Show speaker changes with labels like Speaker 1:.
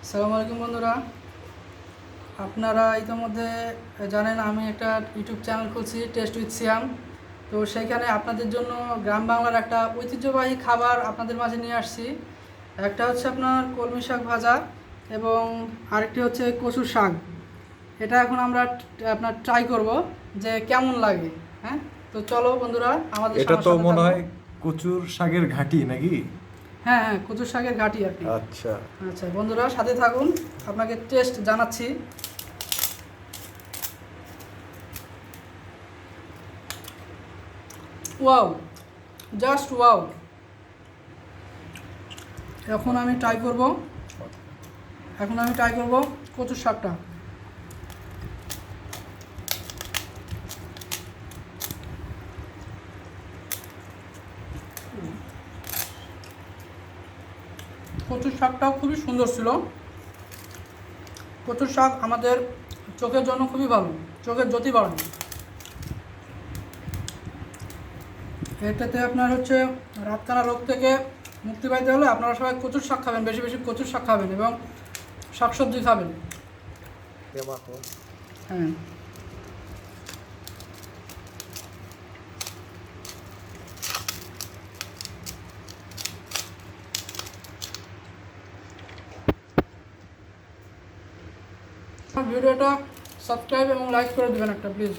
Speaker 1: আসসালামু আলাইকুম বন্ধুরা, আপনারা ইতিমধ্যে জানেন আমি একটা ইউটিউব চ্যানেল খুলছি টেস্ট উইথ সিয়াম। তো সেইখানে আপনাদের জন্য গ্রাম বাংলার একটা ঐতিহ্যবাহী খাবার আপনাদের মাঝে নিয়ে আসছি। একটা হচ্ছে আপনার কলমি শাক ভাজা এবং আরেকটি হচ্ছে কচুর শাক। এটা এখন আমরা আপনার ট্রাই করব যে কেমন লাগে। হ্যাঁ, তো চলো বন্ধুরা আমাদের
Speaker 2: এটা
Speaker 1: আমার
Speaker 2: তো
Speaker 1: সাথে
Speaker 2: মনে
Speaker 1: থাকো।
Speaker 2: হয় কচুর শাকের ঘাটি নাকি?
Speaker 1: হ্যাঁ হ্যাঁ, কচুর শাকের ঘাটি আর কি।
Speaker 2: আচ্ছা,
Speaker 1: আচ্ছা বন্ধুরা সাথে থাকুন, আপনাকে টেস্ট জানাচ্ছি। Wow, just wow. এখন আমি ট্রাই করব কচুর শাকটা। কচুর শাকটাও খুবই সুন্দর ছিল। কচুর শাক আমাদের চোখের জন্য খুবই ভালো, চোখের জ্যোতি বাড়ায়। এটাতে আপনার হচ্ছে রাতকানা রোগ থেকে মুক্তি পাইতে হলে আপনারা সবাই কচুর শাক খাবেন, বেশি বেশি কচুর শাক খাবেন এবং শাকসবজি খাবেন। হ্যাঁ, ভিডিওটা সাবস্ক্রাইব এবং লাইক করে দেবেন একটা প্লিজ।